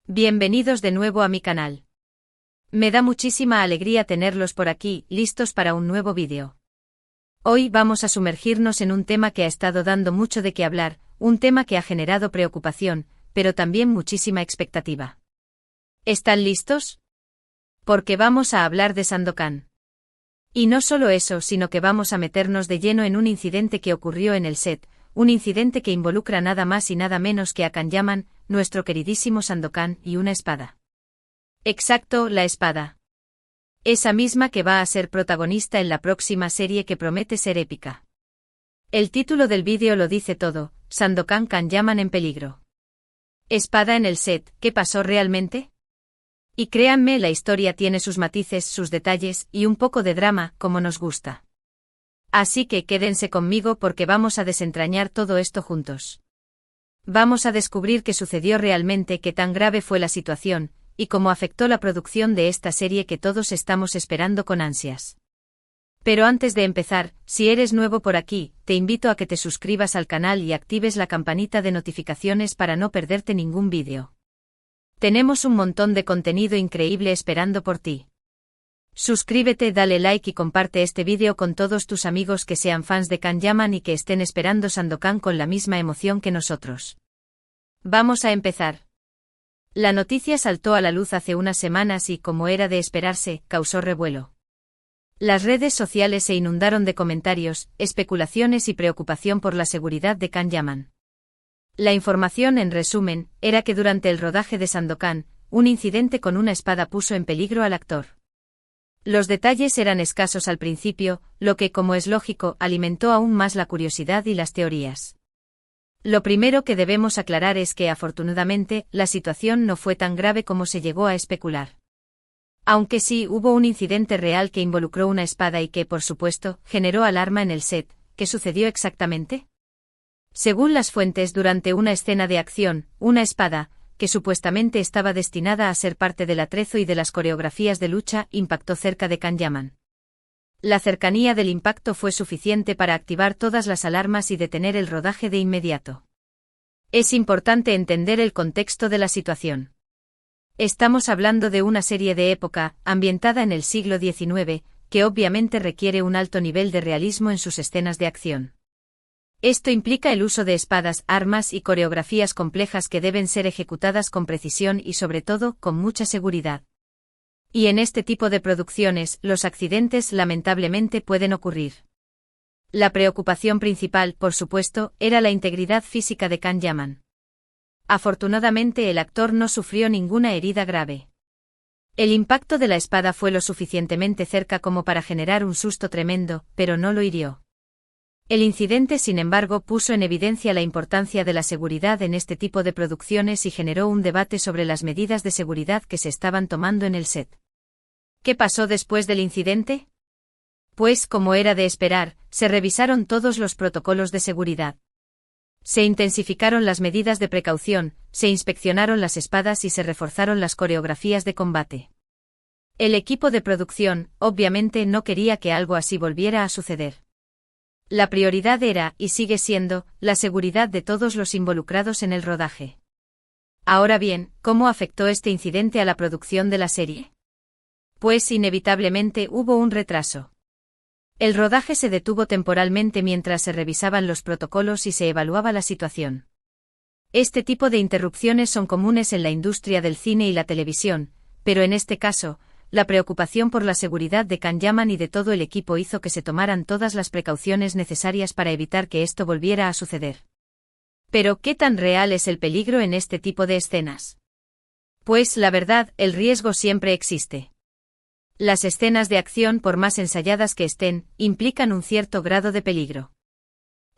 Bienvenidos de nuevo a mi canal. Me da muchísima alegría tenerlos por aquí, listos para un nuevo vídeo. Hoy vamos a sumergirnos en un tema que ha estado dando mucho de qué hablar, un tema que ha generado preocupación, pero también muchísima expectativa. ¿Están listos? Porque vamos a hablar de Sandokan. Y no solo eso, sino que vamos a meternos de lleno en un incidente que ocurrió en el set, un incidente que involucra nada más y nada menos que a Kanyaman, nuestro queridísimo Sandokan, y una espada. Exacto, la espada. Esa misma que va a ser protagonista en la próxima serie que promete ser épica. El título del vídeo lo dice todo, Sandokan Kanyaman en peligro. Espada en el set, ¿qué pasó realmente? Y créanme, la historia tiene sus matices, sus detalles, y un poco de drama, como nos gusta. Así que quédense conmigo porque vamos a desentrañar todo esto juntos. Vamos a descubrir qué sucedió realmente, qué tan grave fue la situación, y cómo afectó la producción de esta serie que todos estamos esperando con ansias. Pero antes de empezar, si eres nuevo por aquí, te invito a que te suscribas al canal y actives la campanita de notificaciones para no perderte ningún vídeo. Tenemos un montón de contenido increíble esperando por ti. Suscríbete, dale like y comparte este vídeo con todos tus amigos que sean fans de Kanyaman y que estén esperando Sandokan con la misma emoción que nosotros. Vamos a empezar. La noticia saltó a la luz hace unas semanas y, como era de esperarse, causó revuelo. Las redes sociales se inundaron de comentarios, especulaciones y preocupación por la seguridad de Kanyaman. La información, en resumen, era que durante el rodaje de Sandokan, un incidente con una espada puso en peligro al actor. Los detalles eran escasos al principio, lo que, como es lógico, alimentó aún más la curiosidad y las teorías. Lo primero que debemos aclarar es que, afortunadamente, la situación no fue tan grave como se llegó a especular. Aunque sí hubo un incidente real que involucró una espada y que, por supuesto, generó alarma en el set. ¿Qué sucedió exactamente? Según las fuentes, durante una escena de acción, una espada, que supuestamente estaba destinada a ser parte del atrezo y de las coreografías de lucha, impactó cerca de Kanyaman. La cercanía del impacto fue suficiente para activar todas las alarmas y detener el rodaje de inmediato. Es importante entender el contexto de la situación. Estamos hablando de una serie de época, ambientada en el siglo XIX, que obviamente requiere un alto nivel de realismo en sus escenas de acción. Esto implica el uso de espadas, armas y coreografías complejas que deben ser ejecutadas con precisión y, sobre todo, con mucha seguridad. Y en este tipo de producciones, los accidentes lamentablemente pueden ocurrir. La preocupación principal, por supuesto, era la integridad física de Kanyaman. Afortunadamente, el actor no sufrió ninguna herida grave. El impacto de la espada fue lo suficientemente cerca como para generar un susto tremendo, pero no lo hirió. El incidente, sin embargo, puso en evidencia la importancia de la seguridad en este tipo de producciones y generó un debate sobre las medidas de seguridad que se estaban tomando en el set. ¿Qué pasó después del incidente? Pues, como era de esperar, se revisaron todos los protocolos de seguridad. Se intensificaron las medidas de precaución, se inspeccionaron las espadas y se reforzaron las coreografías de combate. El equipo de producción, obviamente, no quería que algo así volviera a suceder. La prioridad era, y sigue siendo, la seguridad de todos los involucrados en el rodaje. Ahora bien, ¿cómo afectó este incidente a la producción de la serie? Pues inevitablemente hubo un retraso. El rodaje se detuvo temporalmente mientras se revisaban los protocolos y se evaluaba la situación. Este tipo de interrupciones son comunes en la industria del cine y la televisión, pero en este caso, la preocupación por la seguridad de Kanyaman y de todo el equipo hizo que se tomaran todas las precauciones necesarias para evitar que esto volviera a suceder. Pero, ¿qué tan real es el peligro en este tipo de escenas? Pues, la verdad, el riesgo siempre existe. Las escenas de acción, por más ensayadas que estén, implican un cierto grado de peligro.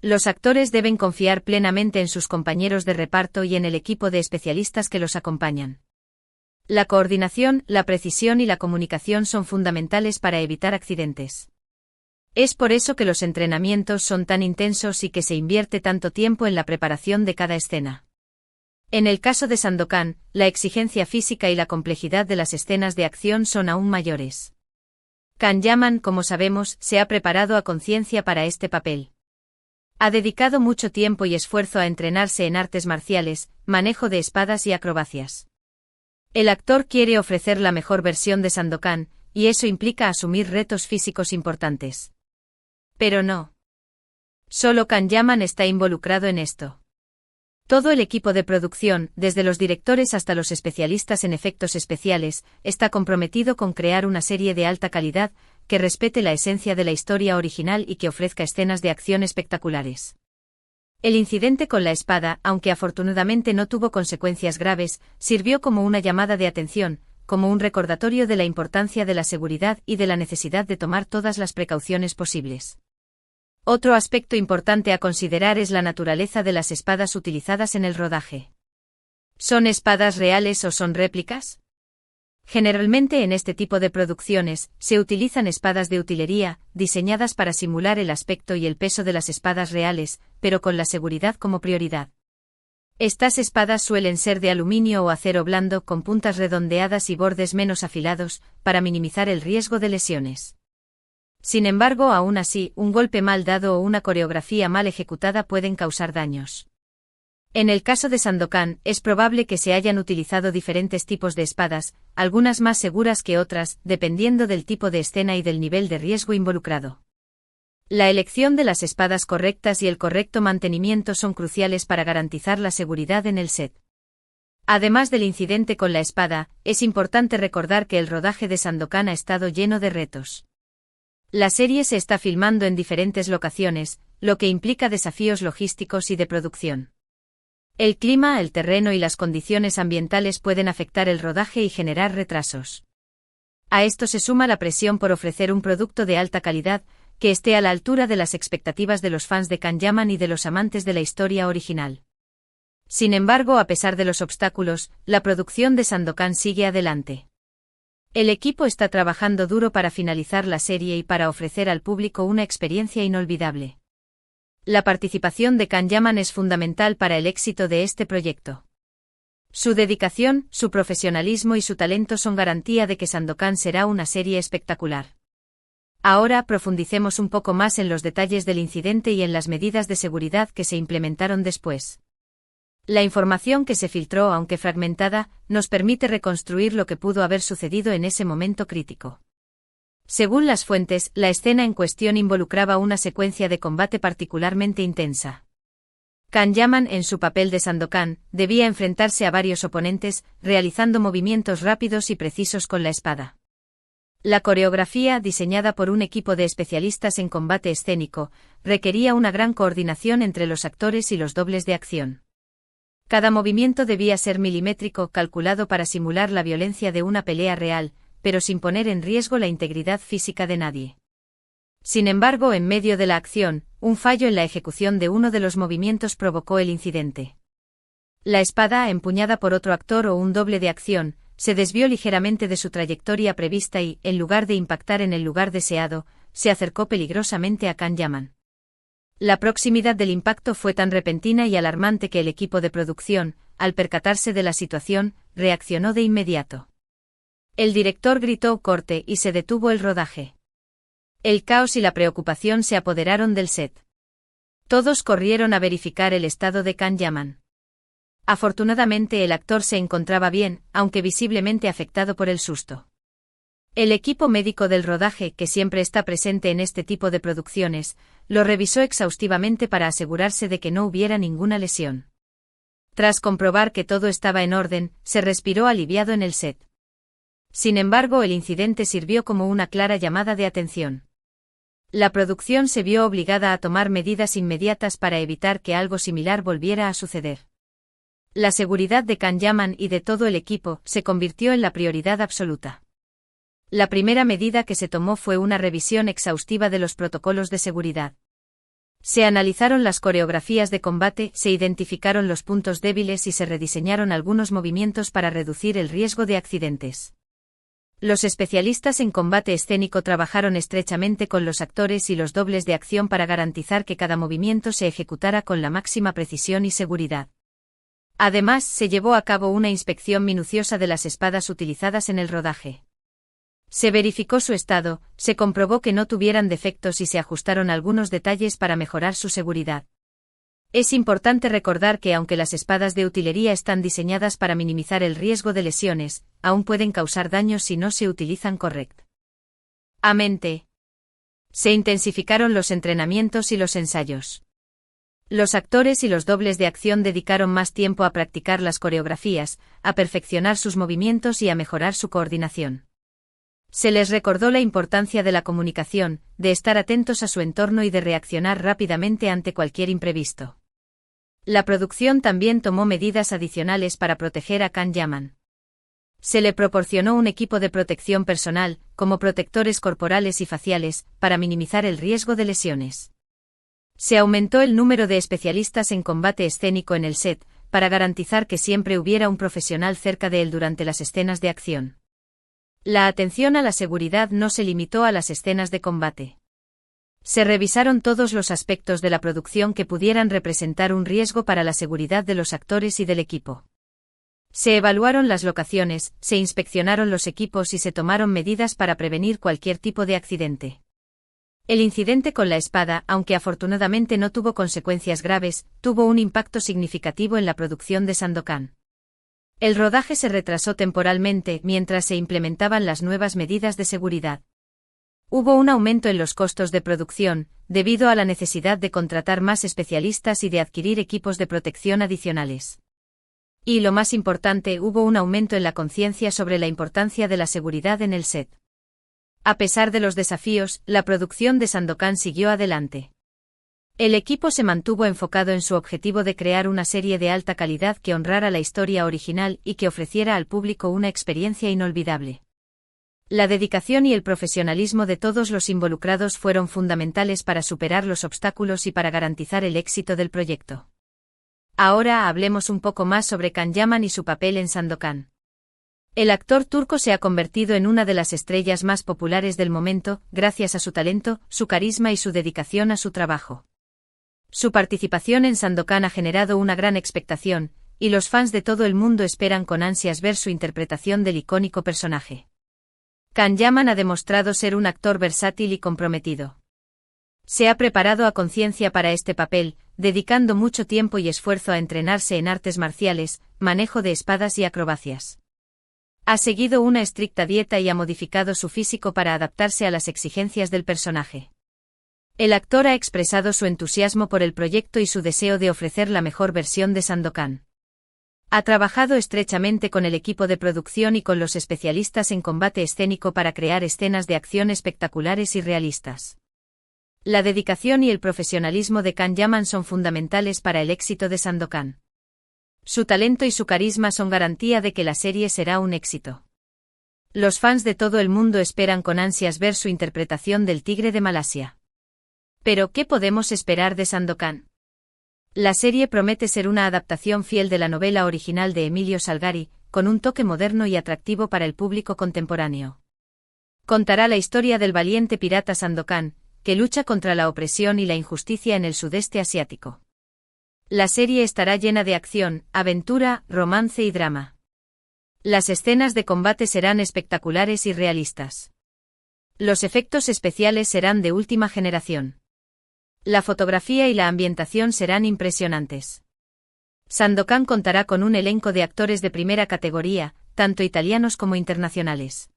Los actores deben confiar plenamente en sus compañeros de reparto y en el equipo de especialistas que los acompañan. La coordinación, la precisión y la comunicación son fundamentales para evitar accidentes. Es por eso que los entrenamientos son tan intensos y que se invierte tanto tiempo en la preparación de cada escena. En el caso de Sandokan, la exigencia física y la complejidad de las escenas de acción son aún mayores. Kanyaman, como sabemos, se ha preparado a conciencia para este papel. Ha dedicado mucho tiempo y esfuerzo a entrenarse en artes marciales, manejo de espadas y acrobacias. El actor quiere ofrecer la mejor versión de Sandokan, y eso implica asumir retos físicos importantes. Pero no. Solo Kanyaman está involucrado en esto. Todo el equipo de producción, desde los directores hasta los especialistas en efectos especiales, está comprometido con crear una serie de alta calidad, que respete la esencia de la historia original y que ofrezca escenas de acción espectaculares. El incidente con la espada, aunque afortunadamente no tuvo consecuencias graves, sirvió como una llamada de atención, como un recordatorio de la importancia de la seguridad y de la necesidad de tomar todas las precauciones posibles. Otro aspecto importante a considerar es la naturaleza de las espadas utilizadas en el rodaje. ¿Son espadas reales o son réplicas? Generalmente en este tipo de producciones, se utilizan espadas de utilería, diseñadas para simular el aspecto y el peso de las espadas reales, pero con la seguridad como prioridad. Estas espadas suelen ser de aluminio o acero blando con puntas redondeadas y bordes menos afilados, para minimizar el riesgo de lesiones. Sin embargo, aún así, un golpe mal dado o una coreografía mal ejecutada pueden causar daños. En el caso de Sandokan, es probable que se hayan utilizado diferentes tipos de espadas, algunas más seguras que otras, dependiendo del tipo de escena y del nivel de riesgo involucrado. La elección de las espadas correctas y el correcto mantenimiento son cruciales para garantizar la seguridad en el set. Además del incidente con la espada, es importante recordar que el rodaje de Sandokan ha estado lleno de retos. La serie se está filmando en diferentes locaciones, lo que implica desafíos logísticos y de producción. El clima, el terreno y las condiciones ambientales pueden afectar el rodaje y generar retrasos. A esto se suma la presión por ofrecer un producto de alta calidad, que esté a la altura de las expectativas de los fans de Kanyaman y de los amantes de la historia original. Sin embargo, a pesar de los obstáculos, la producción de Sandokan sigue adelante. El equipo está trabajando duro para finalizar la serie y para ofrecer al público una experiencia inolvidable. La participación de Kanyaman es fundamental para el éxito de este proyecto. Su dedicación, su profesionalismo y su talento son garantía de que Sandokan será una serie espectacular. Ahora profundicemos un poco más en los detalles del incidente y en las medidas de seguridad que se implementaron después. La información que se filtró, aunque fragmentada, nos permite reconstruir lo que pudo haber sucedido en ese momento crítico. Según las fuentes, la escena en cuestión involucraba una secuencia de combate particularmente intensa. Kanyaman, en su papel de Sandokan, debía enfrentarse a varios oponentes, realizando movimientos rápidos y precisos con la espada. La coreografía, diseñada por un equipo de especialistas en combate escénico, requería una gran coordinación entre los actores y los dobles de acción. Cada movimiento debía ser milimétrico, calculado para simular la violencia de una pelea real, pero sin poner en riesgo la integridad física de nadie. Sin embargo, en medio de la acción, un fallo en la ejecución de uno de los movimientos provocó el incidente. La espada, empuñada por otro actor o un doble de acción, se desvió ligeramente de su trayectoria prevista y, en lugar de impactar en el lugar deseado, se acercó peligrosamente a Kanyaman. La proximidad del impacto fue tan repentina y alarmante que el equipo de producción, al percatarse de la situación, reaccionó de inmediato. El director gritó «corte» y se detuvo el rodaje. El caos y la preocupación se apoderaron del set. Todos corrieron a verificar el estado de Kanyaman. Afortunadamente el actor se encontraba bien, aunque visiblemente afectado por el susto. El equipo médico del rodaje, que siempre está presente en este tipo de producciones, lo revisó exhaustivamente para asegurarse de que no hubiera ninguna lesión. Tras comprobar que todo estaba en orden, se respiró aliviado en el set. Sin embargo, el incidente sirvió como una clara llamada de atención. La producción se vio obligada a tomar medidas inmediatas para evitar que algo similar volviera a suceder. La seguridad de Kanyaman y de todo el equipo se convirtió en la prioridad absoluta. La primera medida que se tomó fue una revisión exhaustiva de los protocolos de seguridad. Se analizaron las coreografías de combate, se identificaron los puntos débiles y se rediseñaron algunos movimientos para reducir el riesgo de accidentes. Los especialistas en combate escénico trabajaron estrechamente con los actores y los dobles de acción para garantizar que cada movimiento se ejecutara con la máxima precisión y seguridad. Además, se llevó a cabo una inspección minuciosa de las espadas utilizadas en el rodaje. Se verificó su estado, se comprobó que no tuvieran defectos y se ajustaron algunos detalles para mejorar su seguridad. Es importante recordar que aunque las espadas de utilería están diseñadas para minimizar el riesgo de lesiones, aún pueden causar daños si no se utilizan correctamente. Se intensificaron los entrenamientos y los ensayos. Los actores y los dobles de acción dedicaron más tiempo a practicar las coreografías, a perfeccionar sus movimientos y a mejorar su coordinación. Se les recordó la importancia de la comunicación, de estar atentos a su entorno y de reaccionar rápidamente ante cualquier imprevisto. La producción también tomó medidas adicionales para proteger a Can Yaman. Se le proporcionó un equipo de protección personal, como protectores corporales y faciales, para minimizar el riesgo de lesiones. Se aumentó el número de especialistas en combate escénico en el set, para garantizar que siempre hubiera un profesional cerca de él durante las escenas de acción. La atención a la seguridad no se limitó a las escenas de combate. Se revisaron todos los aspectos de la producción que pudieran representar un riesgo para la seguridad de los actores y del equipo. Se evaluaron las locaciones, se inspeccionaron los equipos y se tomaron medidas para prevenir cualquier tipo de accidente. El incidente con la espada, aunque afortunadamente no tuvo consecuencias graves, tuvo un impacto significativo en la producción de Sandokan. El rodaje se retrasó temporalmente mientras se implementaban las nuevas medidas de seguridad. Hubo un aumento en los costos de producción, debido a la necesidad de contratar más especialistas y de adquirir equipos de protección adicionales. Y lo más importante, hubo un aumento en la conciencia sobre la importancia de la seguridad en el set. A pesar de los desafíos, la producción de Sandokan siguió adelante. El equipo se mantuvo enfocado en su objetivo de crear una serie de alta calidad que honrara la historia original y que ofreciera al público una experiencia inolvidable. La dedicación y el profesionalismo de todos los involucrados fueron fundamentales para superar los obstáculos y para garantizar el éxito del proyecto. Ahora hablemos un poco más sobre Can Yaman y su papel en Sandokan. El actor turco se ha convertido en una de las estrellas más populares del momento, gracias a su talento, su carisma y su dedicación a su trabajo. Su participación en Sandokan ha generado una gran expectación, y los fans de todo el mundo esperan con ansias ver su interpretación del icónico personaje. Can Yaman ha demostrado ser un actor versátil y comprometido. Se ha preparado a conciencia para este papel, dedicando mucho tiempo y esfuerzo a entrenarse en artes marciales, manejo de espadas y acrobacias. Ha seguido una estricta dieta y ha modificado su físico para adaptarse a las exigencias del personaje. El actor ha expresado su entusiasmo por el proyecto y su deseo de ofrecer la mejor versión de Sandokan. Ha trabajado estrechamente con el equipo de producción y con los especialistas en combate escénico para crear escenas de acción espectaculares y realistas. La dedicación y el profesionalismo de Can Yaman son fundamentales para el éxito de Sandokan. Su talento y su carisma son garantía de que la serie será un éxito. Los fans de todo el mundo esperan con ansias ver su interpretación del Tigre de Malasia. Pero, ¿qué podemos esperar de Sandokan? La serie promete ser una adaptación fiel de la novela original de Emilio Salgari, con un toque moderno y atractivo para el público contemporáneo. Contará la historia del valiente pirata Sandokan, que lucha contra la opresión y la injusticia en el sudeste asiático. La serie estará llena de acción, aventura, romance y drama. Las escenas de combate serán espectaculares y realistas. Los efectos especiales serán de última generación. La fotografía y la ambientación serán impresionantes. Sandokan contará con un elenco de actores de primera categoría, tanto italianos como internacionales.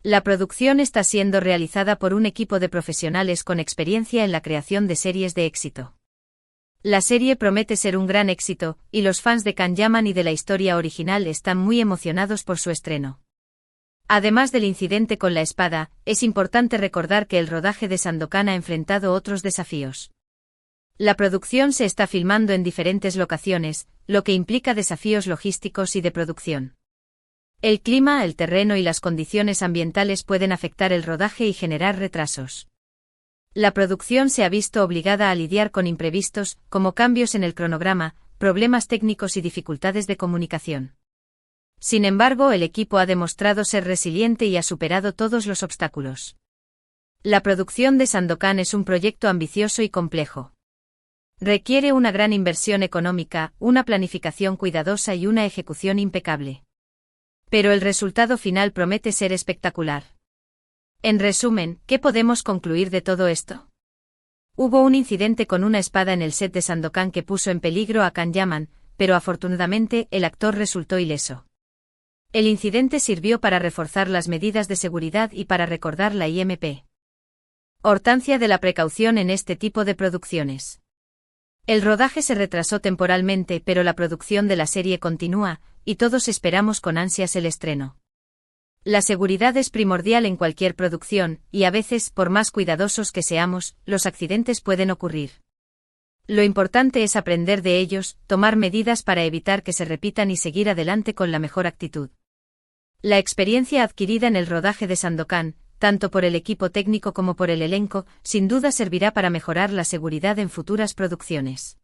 La producción está siendo realizada por un equipo de profesionales con experiencia en la creación de series de éxito. La serie promete ser un gran éxito, y los fans de Can Yaman y de la historia original están muy emocionados por su estreno. Además del incidente con la espada, es importante recordar que el rodaje de Sandokan ha enfrentado otros desafíos. La producción se está filmando en diferentes locaciones, lo que implica desafíos logísticos y de producción. El clima, el terreno y las condiciones ambientales pueden afectar el rodaje y generar retrasos. La producción se ha visto obligada a lidiar con imprevistos, como cambios en el cronograma, problemas técnicos y dificultades de comunicación. Sin embargo, el equipo ha demostrado ser resiliente y ha superado todos los obstáculos. La producción de Sandokan es un proyecto ambicioso y complejo. Requiere una gran inversión económica, una planificación cuidadosa y una ejecución impecable. Pero el resultado final promete ser espectacular. En resumen, ¿qué podemos concluir de todo esto? Hubo un incidente con una espada en el set de Sandokan que puso en peligro a Kanyaman, pero afortunadamente el actor resultó ileso. El incidente sirvió para reforzar las medidas de seguridad y para recordar la importancia de la precaución en este tipo de producciones. El rodaje se retrasó temporalmente, pero la producción de la serie continúa, y todos esperamos con ansias el estreno. La seguridad es primordial en cualquier producción, y a veces, por más cuidadosos que seamos, los accidentes pueden ocurrir. Lo importante es aprender de ellos, tomar medidas para evitar que se repitan y seguir adelante con la mejor actitud. La experiencia adquirida en el rodaje de Sandokan, tanto por el equipo técnico como por el elenco, sin duda servirá para mejorar la seguridad en futuras producciones.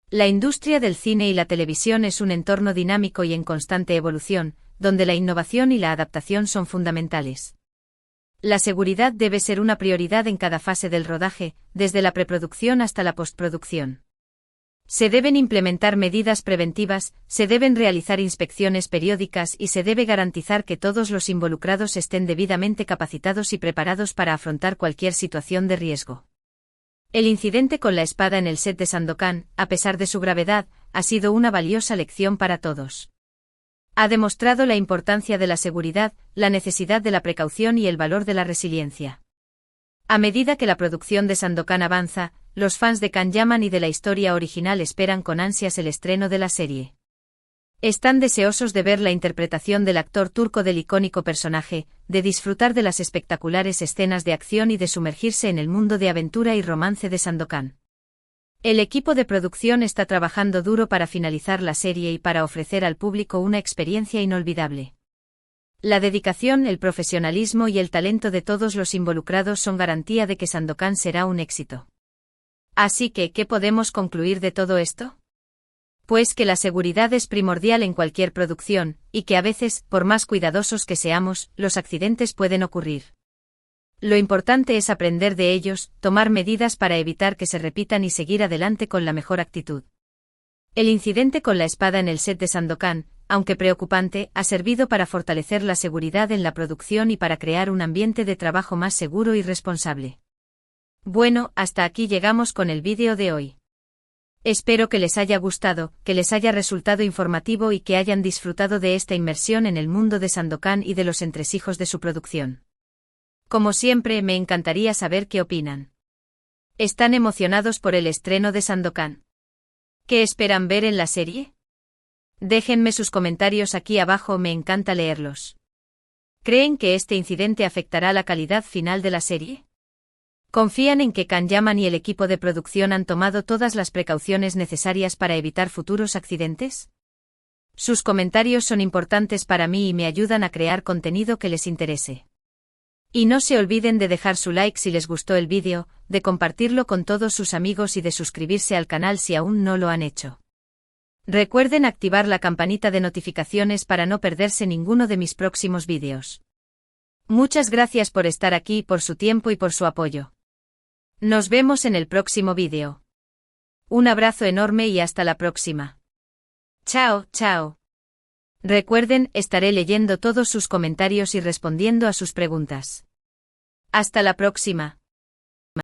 La industria del cine y la televisión es un entorno dinámico y en constante evolución, donde la innovación y la adaptación son fundamentales. La seguridad debe ser una prioridad en cada fase del rodaje, desde la preproducción hasta la postproducción. Se deben implementar medidas preventivas, se deben realizar inspecciones periódicas y se debe garantizar que todos los involucrados estén debidamente capacitados y preparados para afrontar cualquier situación de riesgo. El incidente con la espada en el set de Sandokan, a pesar de su gravedad, ha sido una valiosa lección para todos. Ha demostrado la importancia de la seguridad, la necesidad de la precaución y el valor de la resiliencia. A medida que la producción de Sandokan avanza, los fans de Kanyaman y de la historia original esperan con ansias el estreno de la serie. Están deseosos de ver la interpretación del actor turco del icónico personaje, de disfrutar de las espectaculares escenas de acción y de sumergirse en el mundo de aventura y romance de Sandokan. El equipo de producción está trabajando duro para finalizar la serie y para ofrecer al público una experiencia inolvidable. La dedicación, el profesionalismo y el talento de todos los involucrados son garantía de que Sandokan será un éxito. Así que, ¿qué podemos concluir de todo esto? Pues que la seguridad es primordial en cualquier producción, y que a veces, por más cuidadosos que seamos, los accidentes pueden ocurrir. Lo importante es aprender de ellos, tomar medidas para evitar que se repitan y seguir adelante con la mejor actitud. El incidente con la espada en el set de Sandokan, aunque preocupante, ha servido para fortalecer la seguridad en la producción y para crear un ambiente de trabajo más seguro y responsable. Bueno, hasta aquí llegamos con el vídeo de hoy. Espero que les haya gustado, que les haya resultado informativo y que hayan disfrutado de esta inmersión en el mundo de Sandokan y de los entresijos de su producción. Como siempre, me encantaría saber qué opinan. ¿Están emocionados por el estreno de Sandokan? ¿Qué esperan ver en la serie? Déjenme sus comentarios aquí abajo, me encanta leerlos. ¿Creen que este incidente afectará la calidad final de la serie? ¿Confían en que Kanyaman y el equipo de producción han tomado todas las precauciones necesarias para evitar futuros accidentes? Sus comentarios son importantes para mí y me ayudan a crear contenido que les interese. Y no se olviden de dejar su like si les gustó el vídeo, de compartirlo con todos sus amigos y de suscribirse al canal si aún no lo han hecho. Recuerden activar la campanita de notificaciones para no perderse ninguno de mis próximos vídeos. Muchas gracias por estar aquí, por su tiempo y por su apoyo. Nos vemos en el próximo vídeo. Un abrazo enorme y hasta la próxima. Chao, chao. Recuerden, estaré leyendo todos sus comentarios y respondiendo a sus preguntas. Hasta la próxima.